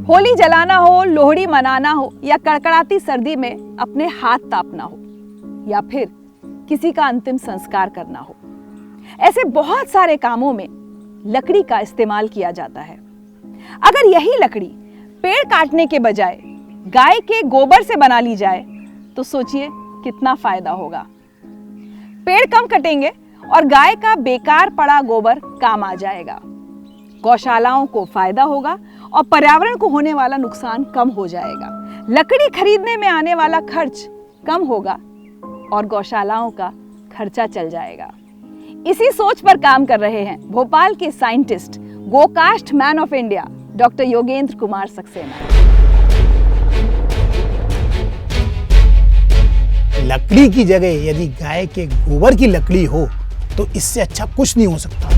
होली जलाना हो, लोहड़ी मनाना हो या कड़कड़ाती सर्दी में अपने हाथ तापना हो या फिर किसी का अंतिम संस्कार करना हो, ऐसे बहुत सारे कामों में लकड़ी का इस्तेमाल किया जाता है। अगर यही लकड़ी पेड़ काटने के बजाय गाय के गोबर से बना ली जाए तो सोचिए कितना फायदा होगा। पेड़ कम कटेंगे और गाय का बेकार पड़ा गोबर काम आ जाएगा। गौशालाओं को फायदा होगा और पर्यावरण को होने वाला नुकसान कम हो जाएगा। लकड़ी खरीदने में आने वाला खर्च कम होगा और गौशालाओं का खर्चा चल जाएगा। इसी सोच पर काम कर रहे हैं भोपाल के साइंटिस्ट, गोकास्ट man of India doctor Yogendra Kumar Saxena. लकड़ी की जगह यदि गाय के गोबर की लकड़ी हो तो इससे अच्छा कुछ नहीं हो सकता।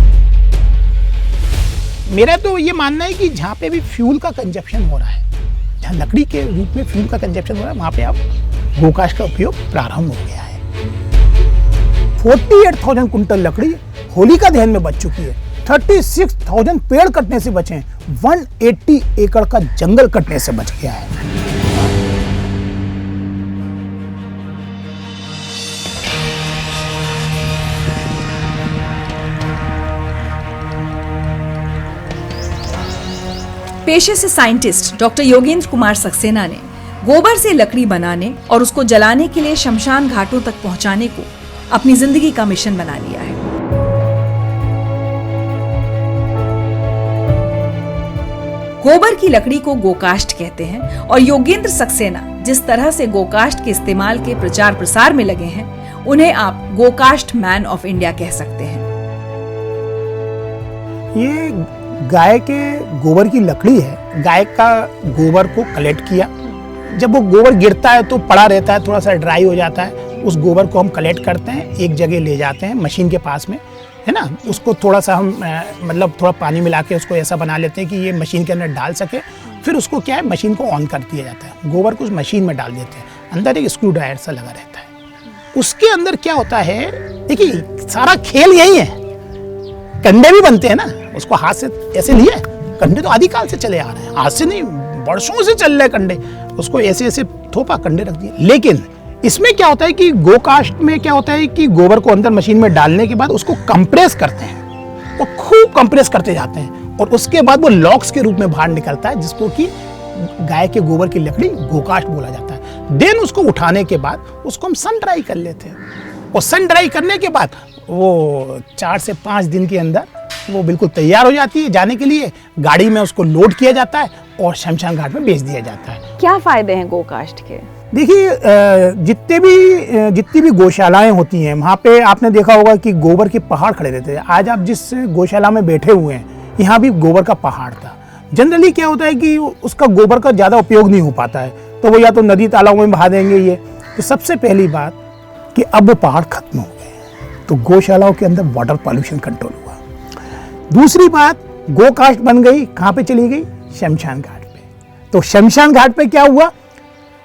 मेरा तो ये मानना है कि जहाँ पे भी फ्यूल का कंजप्शन हो रहा है, जहाँ लकड़ी के रूप में फ्यूल का कंजप्शन हो रहा है, वहाँ पे अब गोकास्ट का उपयोग प्रारंभ हो गया है। 48,000 कुंटल लकड़ी होलिका दहन में बच चुकी है। 36,000 पेड़ कटने से बचे हैं। 180 एकड़ का जंगल कटने से बच गया है। पेशे से साइंटिस्ट डॉक्टर योगेंद्र कुमार सक्सेना ने गोबर से लकड़ी बनाने और उसको जलाने के लिए शमशान घाटों तक पहुंचाने को अपनी जिंदगी का मिशन बना लिया है। गोबर की लकड़ी को गोकास्ट कहते हैं और योगेंद्र सक्सेना जिस तरह से गोकास्ट के इस्तेमाल के प्रचार प्रसार में लगे हैं, उन्हें आप गोकास्ट मैन ऑफ इंडिया कह सकते हैं। ये गाय के गोबर की लकड़ी है। गाय का गोबर को कलेक्ट किया। जब वो गोबर गिरता है तो पड़ा रहता है, थोड़ा सा ड्राई हो जाता है। उस गोबर को हम कलेक्ट करते हैं, एक जगह ले जाते हैं मशीन के पास में, है ना। उसको थोड़ा सा हम मतलब थोड़ा पानी मिला के उसको ऐसा बना लेते हैं कि ये मशीन के अंदर डाल सके। फिर उसको क्या है, मशीन को ऑन कर दिया जाता है। गोबर को उस मशीन में डाल देते हैं। अंदर एक स्क्रू ड्राइवर सा लगा रहता है। उसके अंदर क्या होता है, देखिए सारा खेल यही है। कंडे भी बनते हैं ना, उसको हाथ से ऐसे लिए। कंडे तो आदिकाल से चले आ रहे हैं, आज से नहीं, वर्षों से चल रहे कंडे। उसको ऐसे ऐसे थोपा, कंडे रख दिए। लेकिन इसमें क्या होता है कि गोकास्ट में क्या होता है कि गोबर को अंदर मशीन में डालने के बाद उसको कंप्रेस करते हैं और खूब कंप्रेस करते जाते हैं और उसके बाद वो लॉक्स के रूप में बाहर निकलता है, जिसको कि गाय के गोबर की लकड़ी गोकास्ट बोला जाता है। देन उसको उठाने के बाद उसको हम सन ड्राई कर लेते हैं और सन ड्राई करने के बाद वो 4 से 5 दिन के अंदर वो बिल्कुल तैयार हो जाती है जाने के लिए। गाड़ी में उसको लोड किया जाता है और शमशान घाट में बेच दिया जाता है। क्या फायदे हैं गोकास्ट के? देखिए, जितनी भी गौशालाएं होती हैं, वहाँ पे आपने देखा होगा कि गोबर के पहाड़ खड़े रहते हैं। आज आप जिस गौशाला में बैठे हुए हैं, यहाँ भी गोबर का पहाड़ था। जनरली क्या होता है कि उसका गोबर का ज़्यादा उपयोग नहीं हो पाता है, तो वो या तो नदी तालाबों में बहा देंगे। ये तो सबसे पहली बात कि अब वो पहाड़ खत्म हो गए, तो गौशालाओं के अंदर वाटर पॉल्यूशन कंट्रोल हुआ। दूसरी बात, गोकास्ट बन गई, कहाँ पे चली गई? शमशान घाट पे। तो शमशान घाट पे क्या हुआ?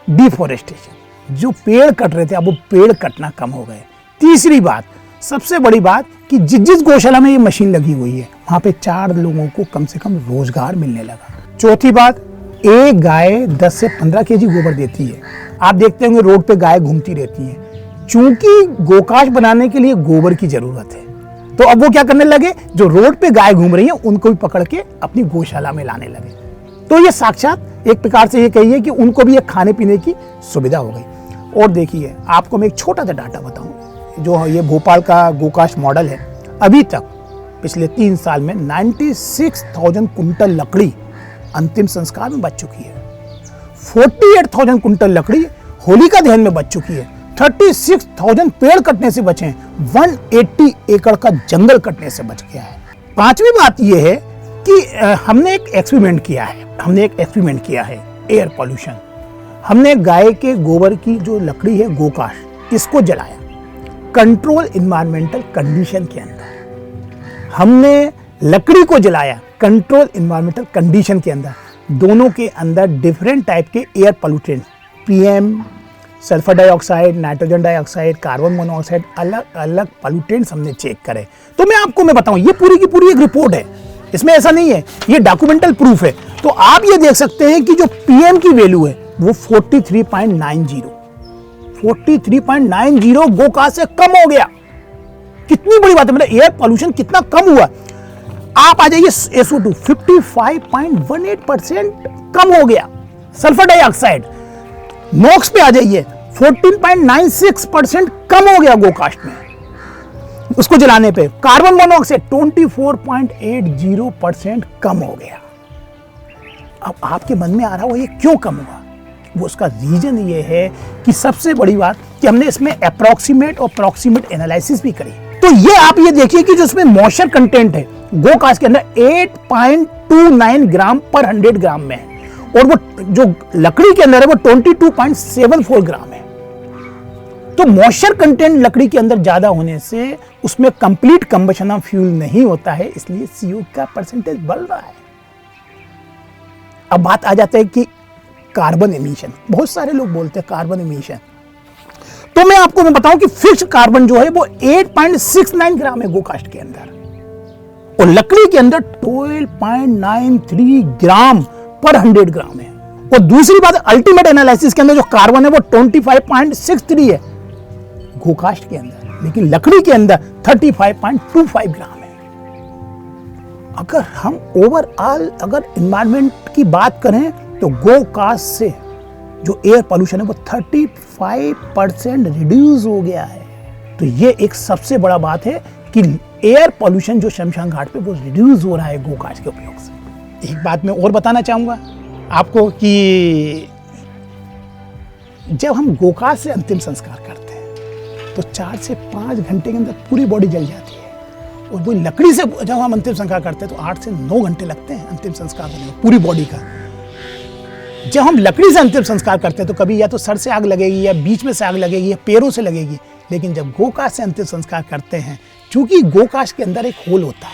डिफॉरेस्टेशन। जो पेड़ कट रहे थे, अब वो पेड़ कटना कम हो गए। तीसरी बात, सबसे बड़ी बात कि जिस गौशाला में ये मशीन लगी हुई है, वहां पे 4 लोगों को कम से कम रोजगार मिलने लगा। चौथी बात, एक गाय 10 से 15 केजी गोबर देती है। आप देखते होंगे रोड पे गाय घूमती रहती है। चूंकि गोकास्ट बनाने के लिए गोबर की जरूरत है, तो अब वो क्या करने लगे, जो रोड पे गाय घूम रही है उनको भी पकड़ के अपनी गौशाला में लाने लगे। तो ये साक्षात एक प्रकार से ये कहिए कि उनको भी एक खाने पीने की सुविधा हो गई। और देखिए, आपको मैं एक छोटा सा डाटा बताऊं, जो ये भोपाल का गोकास्ट मॉडल है, अभी तक पिछले 3 साल में 96,000 कुंटल लकड़ी अंतिम संस्कार में बच चुकी है। 48,000 कुंटल लकड़ी होलिका दहन में बच चुकी है। 36,000 पेड़ कटने से बचे हैं। 180 एकड़ का जंगल कटने से बच गया है। पांचवी बात यह है कि हमने एक एक्सपेरिमेंट किया है एयर पॉल्यूशन। हमने गाय के गोबर की जो लकड़ी है गोकास्ट, इसको जलाया कंट्रोल इन्वायरमेंटल कंडीशन के अंदर। हमने लकड़ी को जलाया कंट्रोल इन्वायरमेंटल कंडीशन के अंदर। दोनों के अंदर डिफरेंट टाइप के air pollutant, PM, sulphur dioxide, nitrogen dioxide, carbon monoxide, अलग अलग पोल्यूटेंट्स हमने चेक करे। तो मैं बताऊं, ये पूरी की पूरी एक रिपोर्ट है। इसमें ऐसा नहीं है, ये डॉक्यूमेंटल प्रूफ है। तो आप ये देख सकते हैं कि जो पीएम की वैल्यू है वो 43.90 गोकास्ट से कम हो गया। कितनी बड़ी बात है, मतलब एयर पॉल्यूशन कितना कम हुआ। आप आ जाइए SO2 55.18% कम हो गया। सल्फर डाइऑक्साइड नॉक्स पे आ जाइए 14.96% कम हो गया गोकास्ट में उसको जलाने पे। कार्बन मोनोऑक्साइड 24.80% कम हो गया। अब आपके मन में आ रहा हो ये क्यों कम हुआ, वो उसका रीजन ये है कि सबसे बड़ी बात कि हमने इसमें अप्रॉक्सीमेट और प्रॉक्सीमेट एनालिसिस भी करी। तो ये आप ये देखिए कि जो इसमें मॉइस्चर कंटेंट है गोकास्ट के अंदर 8.29 ग्राम पर 100 ग्राम में है, और वो जो लकड़ी के अंदर है वो 22.74 ग्राम है। तो मॉइस्चर कंटेंट लकड़ी के अंदर ज्यादा होने से उसमें कंप्लीट कंबशन ऑफ फ्यूल नहीं होता है, इसलिए CO का परसेंटेज बढ़ रहा है। अब बात आ जाता है कि कार्बन एमिशन, बहुत सारे लोग बोलते हैं कार्बन एमिशन, तो मैं आपको बताऊं कि फिक्स्ड कार्बन जो है वो 8.69 ग्राम है गोकास्ट के अंदर, और लकड़ी के अंदर 12.93 ग्राम पर 100 ग्राम है। और दूसरी बात अल्टीमेट एनालिसिस के अंदर जो कार्बन है वो 25.63 है गोकास्ट के अंदर, लेकिन लकड़ी के अंदर 35.25 ग्राम है। अगर हम ओवरऑल अगर एनवायरनमेंट की बात करें तो गोकास्ट से जो एयर पोल्यूशन है वो 35% रिड्यूस हो गया है। तो ये एक सबसे बड़ा बात है कि एयर पोल्यूशन जो शमशान घाट पे वो रिड्यूस हो रहा है गोकास्ट के उपयोग से। एक बात मैं और बताना चाहूंगा आपको कि जब हम गोकास्ट से अंतिम संस्कार करते हैं तो 4 से 5 घंटे के अंदर पूरी बॉडी जल जाती है, और वो लकड़ी से जब हम अंतिम संस्कार करते हैं तो 8 से 9 घंटे लगते हैं अंतिम संस्कार होने में पूरी बॉडी का। जब हम लकड़ी से अंतिम संस्कार करते हैं तो कभी या तो सर से आग लगेगी या बीच में से आग लगेगी या पैरों से लगेगी, लेकिन जब गोकास्ट से अंतिम संस्कार करते हैं, चूंकि गोकास्ट के अंदर एक होल होता है,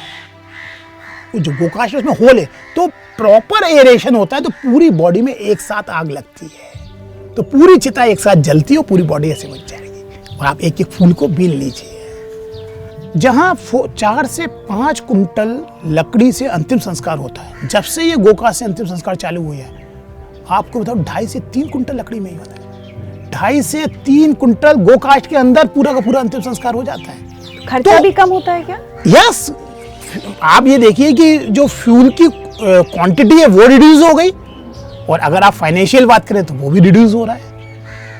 जो गोकास्ट उसमें होल है तो प्रॉपर एरेशन होता है, तो पूरी बॉडी में एक साथ आग लगती है, तो पूरी चिता एक साथ जलती है और पूरी बॉडी ऐसे बच जाएगी। और आप एक एक फूल को बीन लीजिए। जहां 4 से 5 कुंटल लकड़ी से अंतिम संस्कार होता है, जब से ये गोकास्ट से अंतिम संस्कार चालू हुए हैं, आपको बताओ 2.5 से 3 कुंटल लकड़ी में ही होता है। 2.5 से 3 कुंटल गोकास्ट के अंदर पूरा का पूरा अंतिम संस्कार हो जाता है। खर्चा भी कम होता है क्या? यस, आप ये देखिए कि जो फ्यूल की क्वांटिटी है वो रिड्यूस हो गई, और अगर आप फाइनेंशियल बात करें तो वो भी रिड्यूस हो रहा है।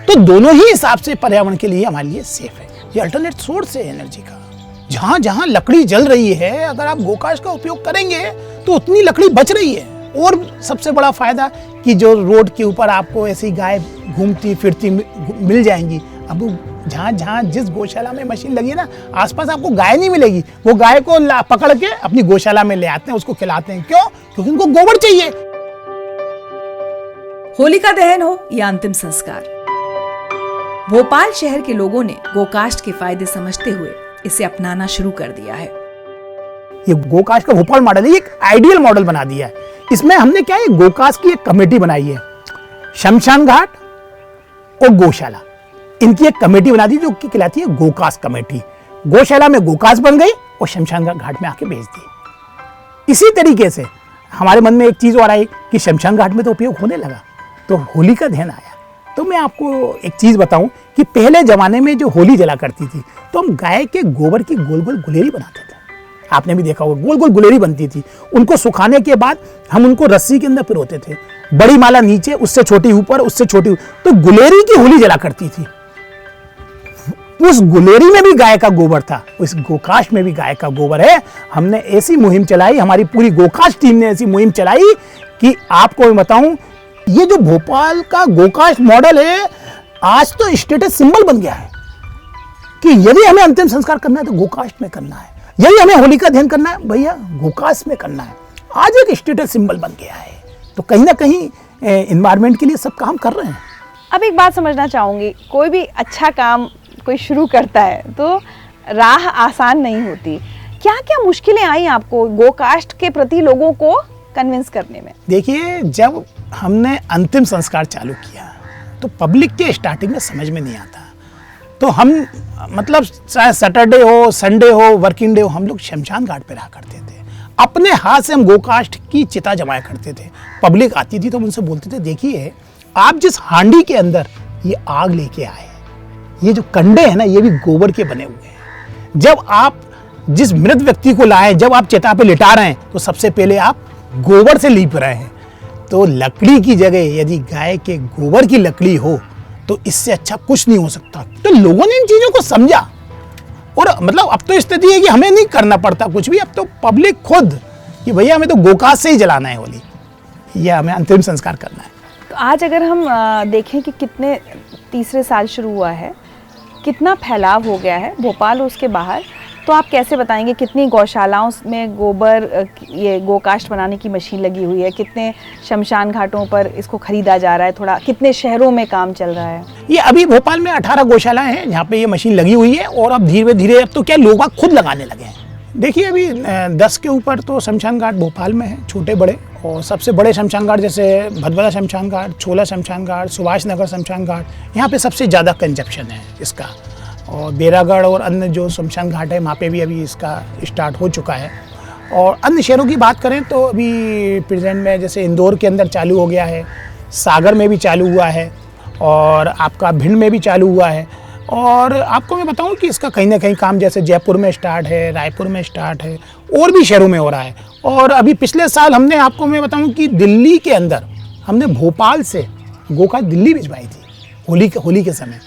तो दोनों ही हिसाब से पर्यावरण के लिए हमारे लिए सेफ है। ये अल्टरनेट सोर्स है एनर्जी का। जहां जहां लकड़ी जल रही है, अगर आप गोकास्ट का उपयोग करेंगे तो उतनी लकड़ी बच रही है। और सबसे बड़ा फायदा कि जो रोड के ऊपर आपको ऐसी गाय घूमती फिरती मिल जाएंगी। अब जहां जहां जिस गौशाला में मशीन लगी है ना, आसपास आपको गाय नहीं मिलेगी, वो गाय को पकड़ के अपनी गौशाला में ले आते हैं, उसको खिलाते हैं। क्यों? क्योंकि उनको गोबर चाहिए। होलिका दहन हो या अंतिम संस्कार, भोपाल शहर के लोगों ने गोकास्ट के फायदे समझते हुए इसे अपनाना शुरू कर दिया है। ये गोकास्ट का भोपाल मॉडल है, एक आइडियल मॉडल बना दिया है। इसमें हमने क्या है, गोकास्ट की एक कमेटी बनाई है, शमशान घाट और गौशाला, इनकी एक कमेटी बना दी जो कि कहलाती है गोकास्ट कमेटी। गौशाला में गोकास्ट बन गई और शमशान घाट में आके भेज दी। इसी तरीके से हमारे मन में एक चीज और आई कि शमशान घाट में तो उपयोग होने लगा, तो होली का ध्यान आया। तो मैं आपको एक चीज बताऊं कि पहले जमाने में जो होली जला करती थी तो हम गाय के गोबर की गोल गोल गुलेरी बनाते थे। आपने भी देखा होगा, गोल गोल गुलेरी बनती थी। उनको सुखाने के बाद हम उनको रस्सी के अंदर पिरोते थे, बड़ी माला नीचे, उससे छोटी ऊपर, उससे छोटी, तो गुलेरी की होली जला करती थी। उस गुलेरी में भी गाय का गोबर था, उस गोकास्ट में भी गाय का गोबर है। हमने ऐसी मुहिम चलाई, हमारी पूरी गोकास्ट टीम ने ऐसी मुहिम चलाई कि आपको मैं बताऊं, ये जो भोपाल का गोकास्ट मॉडल है आज तो स्टेटस सिंबल बन गया है कि यदि हमें अंतिम संस्कार करना है तो गोकास्ट में करना है, यदि हमें होलिका दहन करना है भैया गोकास्ट में करना है। आज एक स्टेटस सिंबल बन गया है। तो कहीं ना कहीं एनवायरनमेंट के लिए सब काम कर रहे हैं। अब एक बात समझना चाहूंगी, कोई भी अच्छा काम कोई शुरू करता है तो राह आसान नहीं होती। क्या क्या मुश्किलें आई आपको गोकास्ट के प्रति लोगों को कन्विंस करने में? देखिए, जब हमने अंतिम संस्कार चालू किया तो पब्लिक के स्टार्टिंग में समझ में नहीं आता, तो हम मतलब चाहे सैटरडे हो, संडे हो, वर्किंग डे हो, हम लोग शमशान घाट पे रहा करते थे। अपने हाथ से हम गोकास्ट की चिता जमाया करते थे। पब्लिक आती थी तो हम उनसे बोलते थे, देखिए आप जिस हांडी के अंदर ये आग लेके आए, ये जो कंडे हैं ना, ये भी गोबर के बने हुए हैं। जब आप जिस मृत व्यक्ति को लाए, जब आप चिता पे लिटा रहे हैं, तो सबसे पहले आप गोबर से लीप रहे हैं। तो लकड़ी की जगह यदि गाय के गोबर की लकड़ी हो तो इससे अच्छा कुछ नहीं हो सकता। तो लोगों ने इन चीजों को समझा और मतलब अब तो स्थिति है कि हमें नहीं करना पड़ता कुछ भी। अब तो पब्लिक खुद कि भैया हमें तो गोकास्ट से ही जलाना है होली, या हमें अंतिम संस्कार करना है। तो आज अगर हम देखें कि कितने तीसरे साल शुरू हुआ है, कितना फैलाव हो गया है भोपाल और उसके बाहर, तो आप कैसे बताएंगे कितनी गौशालाओं में गोबर ये गोकास्ट बनाने की मशीन लगी हुई है, कितने शमशान घाटों पर इसको खरीदा जा रहा है, थोड़ा कितने शहरों में काम चल रहा है? ये अभी भोपाल में 18 गौशालाएं हैं जहाँ पे ये मशीन लगी हुई है और अब धीरे धीरे अब तो क्या लोग खुद लगाने लगे हैं। देखिए अभी 10 के ऊपर तो शमशान घाट भोपाल में है, छोटे बड़े, और सबसे बड़े शमशान घाट जैसे भदभदा शमशान घाट, छोला शमशान घाट, सुभाष नगर शमशान घाट, यहाँ पे सबसे ज़्यादा कंजप्शन है इसका। और बेरागढ़ और अन्य जो शमशान घाट है वहाँ पे भी अभी इसका स्टार्ट हो चुका है। और अन्य शहरों की बात करें तो अभी प्रेजेंट में जैसे इंदौर के अंदर चालू हो गया है, सागर में भी चालू हुआ है, और आपका भिंड में भी चालू हुआ है। और आपको मैं बताऊं कि इसका कहीं ना कहीं काम जैसे जयपुर में स्टार्ट है, रायपुर में स्टार्ट है, और भी शहरों में हो रहा है। और अभी पिछले साल हमने, आपको मैं बताऊं कि दिल्ली के अंदर हमने भोपाल से गोकास्ट दिल्ली भिजवाई थी होली के समय।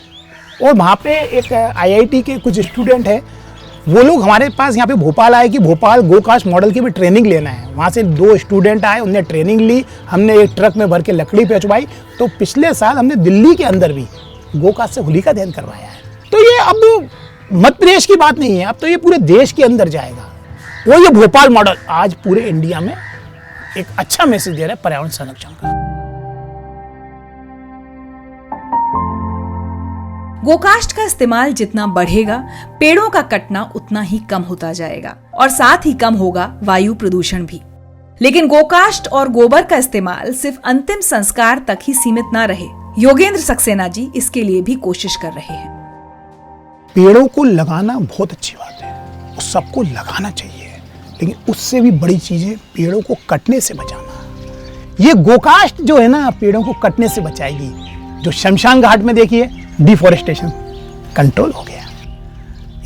और वहाँ पे एक IIT के कुछ स्टूडेंट हैं, वो लोग हमारे पास यहाँ पे भोपाल आए कि भोपाल गोकास्ट मॉडल की भी ट्रेनिंग लेना है। वहाँ से 2 स्टूडेंट आए, उनने ट्रेनिंग ली, हमने एक ट्रक में भर के लकड़ी पहुँचवाई। तो पिछले साल हमने दिल्ली के अंदर भी गोकास्ट से होलिका दहन करवाया है। तो ये अब मध्य प्रदेश की बात नहीं है, अब तो ये पूरे देश के अंदर जाएगा। वो ये भोपाल मॉडल आज पूरे इंडिया में एक अच्छा मैसेज दे रहा है पर्यावरण संरक्षण का। गोकास्ट का इस्तेमाल जितना बढ़ेगा, पेड़ों का कटना उतना ही कम होता जाएगा और साथ ही कम होगा वायु प्रदूषण भी। लेकिन गोकास्ट और गोबर का इस्तेमाल सिर्फ अंतिम संस्कार तक ही सीमित न रहे। योगेंद्र सक्सेना जी इसके लिए भी कोशिश कर रहे हैं। पेड़ों को लगाना बहुत अच्छी बात है, सबको लगाना चाहिए, लेकिन उससे भी बड़ी चीज है पेड़ों को कटने से बचाना। ये गोकास्ट जो है ना, पेड़ों को कटने से बचाएगी। जो शमशान घाट में देखिए डिफॉरेस्टेशन कंट्रोल हो गया।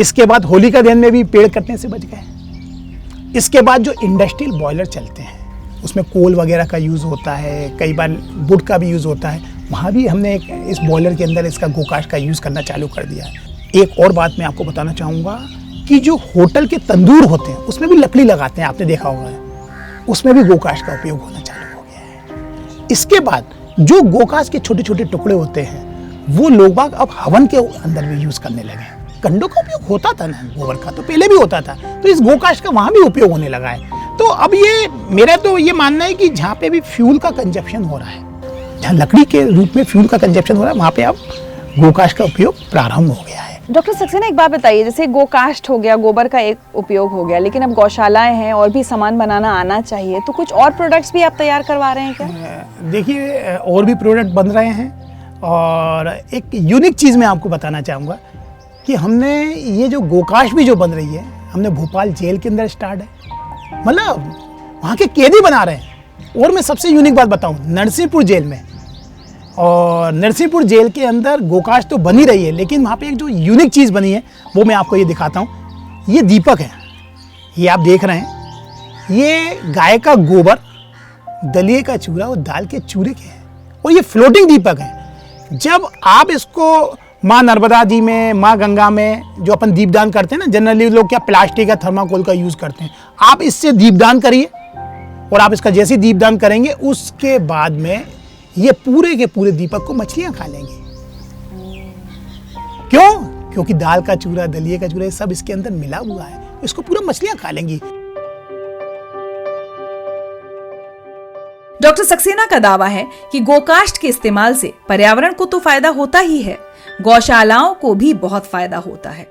इसके बाद होलिका दहन में भी पेड़ कटने से बच गए। इसके बाद जो इंडस्ट्रियल बॉयलर चलते हैं उसमें कोल वगैरह का यूज़ होता है, कई बार वुड का भी यूज़ होता है, वहाँ भी हमने इस बॉयलर के अंदर इसका गोकास्ट का यूज़ करना चालू कर दिया है। एक और बात मैं आपको बताना चाहूँगा कि जो होटल के तंदूर होते हैं उसमें भी लकड़ी लगाते हैं, आपने देखा होगा, उसमें भी गोकास्ट का उपयोग होना चालू हो गया है। इसके बाद जो गोकास्ट के छोटे छोटे टुकड़े होते हैं वो लोग बाग अब हवन के अंदर भी यूज़ करने लगे हैं। कंडों का उपयोग होता था ना, गोबर का तो पहले भी होता था, तो इस गोकास्ट का वहाँ भी उपयोग होने लगा है। तो अब ये मेरा तो ये मानना है कि जहाँ पे भी फ्यूल का कंजप्शन हो रहा है, जहाँ लकड़ी के रूप में फ्यूल का कंजप्शन हो रहा है, वहाँ पे अब गोकास्ट का उपयोग प्रारंभ हो गया है। डॉक्टर सक्सेना, एक बात बताइए, जैसे गोकास्ट हो गया, गोबर का एक उपयोग हो गया, लेकिन अब गौशालाएं हैं और भी सामान बनाना आना चाहिए, तो कुछ और प्रोडक्ट्स भी आप तैयार करवा रहे हैं क्या? देखिए और भी प्रोडक्ट बन रहे हैं, और एक यूनिक चीज़ मैं आपको बताना चाहूँगा कि हमने ये जो गोकास्ट भी जो बन रही है, हमने भोपाल जेल के अंदर स्टार्ट है, मतलब वहाँ के कैदी बना रहे हैं। और मैं सबसे यूनिक बात बताऊँ, नरसिंहपुर जेल में, और नरसिंहपुर जेल के अंदर गोकास्ट तो बनी रही है, लेकिन वहाँ पे एक जो यूनिक चीज़ बनी है वो मैं आपको ये दिखाता हूँ। ये दीपक है, ये आप देख रहे हैं, ये गाय का गोबर, दलिए का चूरा और दाल के चूरे के हैं, और ये फ्लोटिंग दीपक है। जब आप इसको माँ नर्मदा जी में, माँ गंगा में जो अपन दीपदान करते हैं ना, जनरली लोग क्या प्लास्टिक या थर्माकोल का यूज़ करते हैं, आप इससे दीपदान करिए, और आप इसका जैसे दीपदान करेंगे उसके बाद में ये पूरे के पूरे दीपक को मछलियां खा लेंगी। क्यों? क्योंकि दाल का चूरा, दलिए का चूरा सब इसके अंदर मिला हुआ है, इसको पूरा मछलियां खा लेंगी। डॉक्टर सक्सेना का दावा है कि गोकास्ट के इस्तेमाल से पर्यावरण को तो फायदा होता ही है, गौशालाओं को भी बहुत फायदा होता है।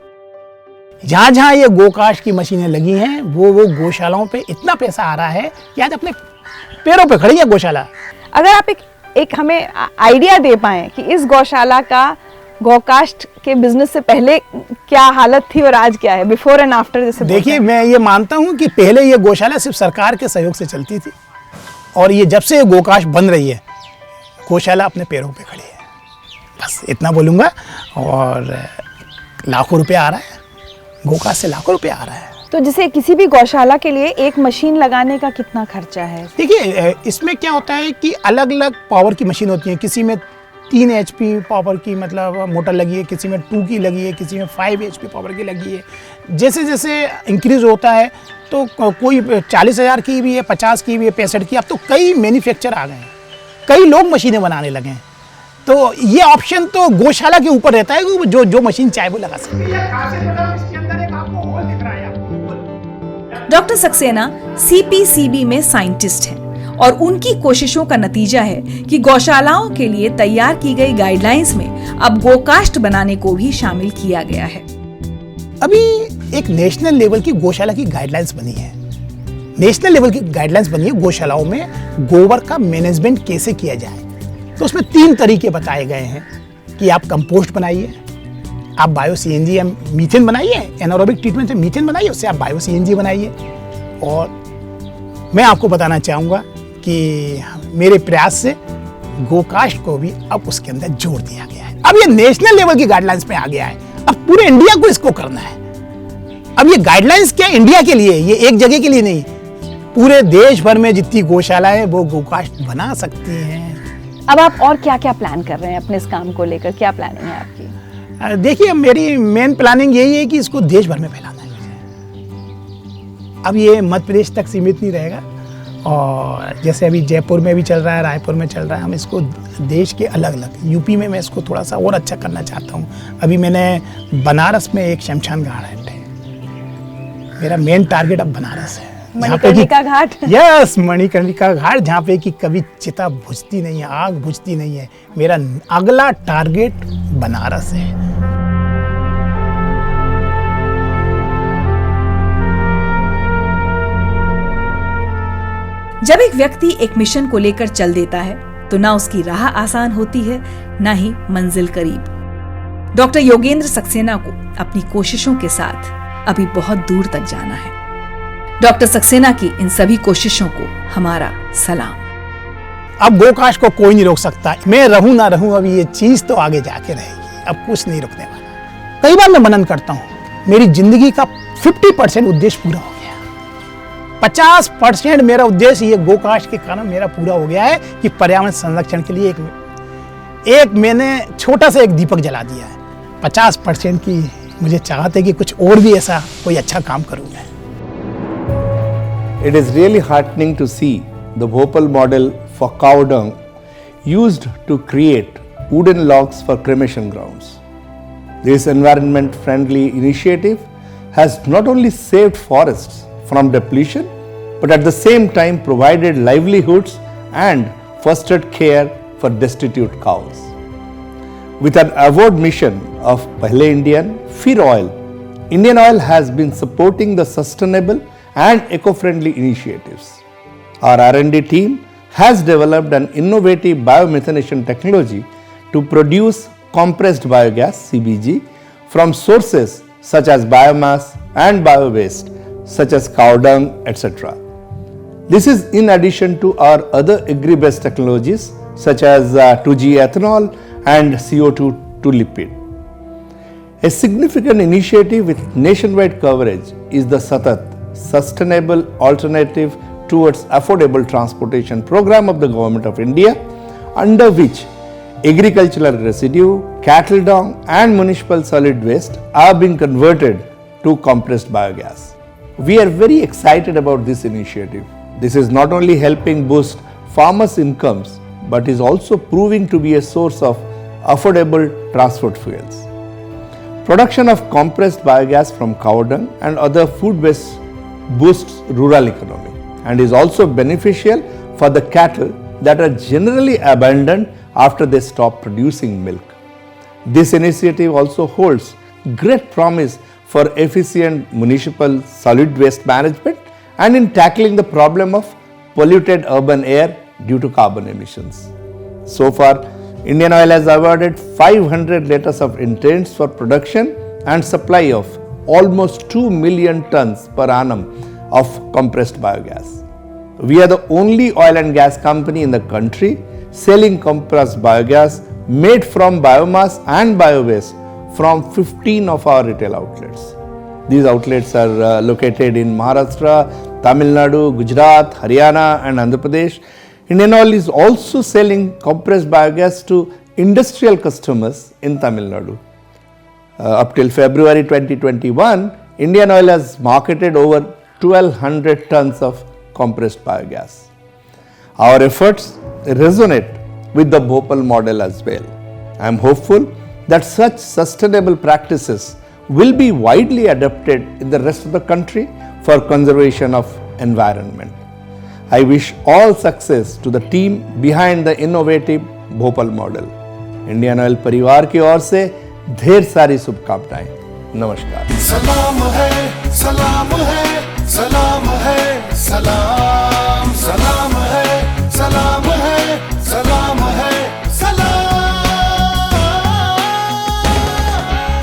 जहां जहां ये गोकास्ट की मशीनें लगी हैं वो गौशालाओं पे इतना पैसा आ रहा है कि आज अपने पैरों पे खड़ी है गौशाला। अगर आप एक हमें आइडिया दे पाएं कि इस गौशाला का गौकास्ट के बिजनेस से पहले क्या हालत थी और आज क्या है, बिफोर एंड आफ्टर जैसे? देखिए, मैं ये मानता हूँ कि पहले ये गौशाला सिर्फ सरकार के सहयोग से चलती थी, और ये जब से गौकास्ट बन रही है, गौशाला अपने पैरों पे खड़ी है। बस इतना बोलूँगा। और लाखों रुपया आ रहा है, गौकास्ट से लाखों रुपया आ रहा है। तो जैसे किसी भी गौशाला के लिए एक मशीन लगाने का कितना खर्चा है? देखिए, इसमें क्या होता है कि अलग अलग पावर की मशीन होती है। किसी में 3 HP पावर की मतलब मोटर लगी है, किसी में 2 की लगी है, किसी में 5 HP पावर की लगी है। जैसे जैसे इंक्रीज होता है तो कोई 40,000 की भी है, 50 की भी है, 65 की। अब तो कई मैन्युफैक्चर आ गए हैं, कई लोग मशीनें बनाने लगे हैं। तो ये ऑप्शन तो गौशाला के ऊपर रहता है कि जो मशीन चाहे वो लगा सकते हैं। डॉक्टर सक्सेना CPCB में साइंटिस्ट हैं और उनकी कोशिशों का नतीजा है कि गौशालाओं के लिए तैयार की गई गाइडलाइंस में अब गोकास्ट बनाने को भी शामिल किया गया है। अभी एक नेशनल लेवल की गौशाला की गाइडलाइंस बनी है। नेशनल लेवल की गाइडलाइंस बनी है गौशालाओं में गोबर का मैनेजमेंट कैसे किया जाए। तो उसमें 3 तरीके बताए गए हैं कि आप कंपोस्ट बनाइए, आप बायो CNG या मीथेन बनाइए, एनारोबिक ट्रीटमेंट से मीथेन बनाइए, उससे आप बायो CNG बनाइए। और मैं आपको बताना चाहूँगा कि मेरे प्रयास से गोकास्ट को भी अब उसके अंदर जोड़ दिया गया है। अब ये नेशनल लेवल की गाइडलाइंस में आ गया है, अब पूरे इंडिया को इसको करना है। अब ये गाइडलाइंस क्या इंडिया के लिए, ये एक जगह के लिए नहीं, पूरे देश भर में जितनी गौशालाएं हैं वो गोकास्ट बना सकती हैं। अब आप और क्या क्या प्लान कर रहे हैं अपने इस काम को लेकर, क्या प्लानिंग है आपकी? देखिए, मेरी मेन प्लानिंग यही है कि इसको देश भर में फैलाना है मुझे। अब ये मध्य प्रदेश तक सीमित नहीं रहेगा, और जैसे अभी जयपुर में भी चल रहा है, रायपुर में चल रहा है, हम इसको देश के अलग अलग, यूपी में मैं इसको थोड़ा सा और अच्छा करना चाहता हूँ। अभी मैंने बनारस में एक शमशान घाट है, मेरा मेन टारगेट अब बनारस है। मणिकर्णिका घाट? यस, मणिकर्णिका घाट, जहाँ पे कि कभी चिता बुझती नहीं है, आग बुझती नहीं है। मेरा अगला टारगेट बनारस है। जब एक व्यक्ति एक मिशन को लेकर चल देता है तो ना उसकी राह आसान होती है, ना ही मंजिल करीब। डॉक्टर योगेंद्र सक्सेना को अपनी कोशिशों के साथ अभी बहुत दूर तक जाना है। डॉक्टर सक्सेना की इन सभी कोशिशों को हमारा सलाम। अब गोकास्ट को कोई नहीं रोक सकता। मैं रहूं ना रहूं, अब ये चीज तो आगे जाके रहेगी, अब कुछ नहीं रुकने वाला। कई बार मैं मनन करता हूं, मेरी जिंदगी का 50% उद्देश्य पूरा हो गया, 50% मेरा उद्देश्य ये गोकास्ट के कारण मेरा पूरा हो गया है कि पर्यावरण संरक्षण के लिए एक मैंने छोटा सा एक दीपक जला दिया है। 50% की मुझे चाहत है कि कुछ और भी ऐसा कोई अच्छा काम करूं मैं। It is really heartening to see the Bhopal model for cow dung used to create wooden logs for cremation grounds. This environment-friendly initiative has not only saved forests from depletion, but at the same time provided livelihoods and fostered care for destitute cows. With an award mission of Pehle Indian, Fir Oil, Indian Oil has been supporting the sustainable and eco-friendly initiatives. Our R&D team has developed an innovative biomethanation technology to produce compressed biogas (CBG) from sources such as biomass and bio-waste such as cow dung, etc. This is in addition to our other agri-based technologies such as 2G ethanol and CO2 to lipid. A significant initiative with nationwide coverage is the SATAT, Sustainable Alternative Towards Affordable Transportation program of the Government of India, under which agricultural residue, cattle dung and municipal solid waste are being converted to compressed biogas. We are very excited about this initiative. This is not only helping boost farmers' incomes, but is also proving to be a source of affordable transport fuels. Production of compressed biogas from cow dung and other food waste boosts rural economy and is also beneficial for the cattle that are generally abandoned after they stop producing milk. This initiative also holds great promise for efficient municipal solid waste management and in tackling the problem of polluted urban air due to carbon emissions. So far, Indian Oil has awarded 500 letters of intent for production and supply of almost 2 million tons per annum of compressed biogas. We are the only oil and gas company in the country selling compressed biogas made from biomass and biowaste from 15 of our retail outlets. These outlets are located in Maharashtra, Tamil Nadu, Gujarat, Haryana and Andhra Pradesh. Indian Oil is also selling compressed biogas to industrial customers in Tamil Nadu. Up till February 2021, Indian Oil has marketed over 1200 tons of compressed biogas. Our efforts resonate with the Bhopal model as well. I am hopeful that such sustainable practices will be widely adopted in the rest of the country for conservation of environment. I wish all success to the team behind the innovative Bhopal model. Indian oil परिवार की ओर से ढेर सारी शुभकामनाएं। नमस्कार। सलाम है, सलाम है, सलाम है, सलाम, सलाम है, सलाम है, सलाम है, सलाम।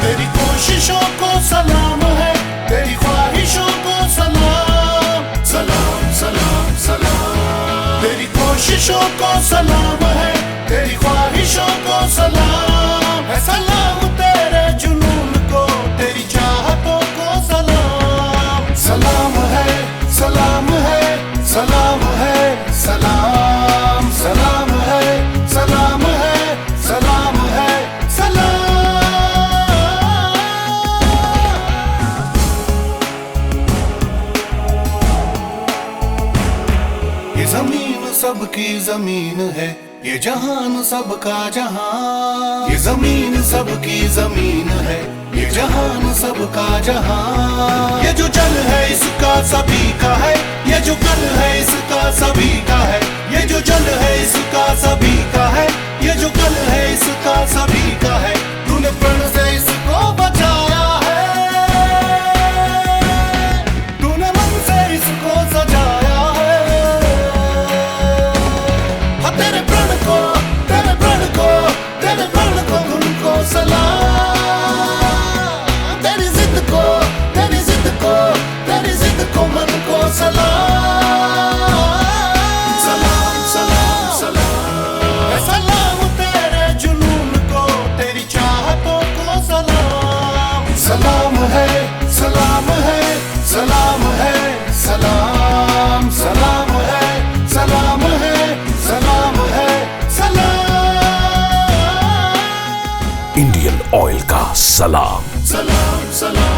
तेरी कोशिशों को सलाम है, तेरी ख्वाहिशों को सलाम, सलाम, सलाम, सलाम। तेरी कोशिशों को सलाम है, तेरी ख्वाहिशों को सलाम है, सलाम तेरे जुनून को, तेरी चाहतों को सलाम। सलाम है, सलाम है, सलाम है, सलाम, सलाम है, सलाम है, सलाम है, सलाम। ये जमीन सबकी जमीन है, ये जहान सबका जहान। ये जमीन सबकी जमीन है, ये जहान सबका जहान। ये जो जल है इसका सभी का है, ये जो कल है इसका सभी का है। ये जो जल है इसका सभी का है, ये जो कल है इसका सभी का है। तूने प्रण से इसको बचाया है, तूने मन से इसको सजाया है। हाँ तेरे प्रण को, तेरे प्रण को, तेरे प्रण को तुमको सलाम। तेरी जिद को, तेरी जिद को, तेरी जिद को मन को सलाम। सलाम, सलाम, सलाम। सलाम तेरे जुनून को, तेरी चाहतों को सलाम। सलाम है, सलाम है, सलाम है, सलाम, सलाम है, सलाम है, सलाम है, सलाम। इंडियन ऑयल का सलाम। सलाम, सलाम।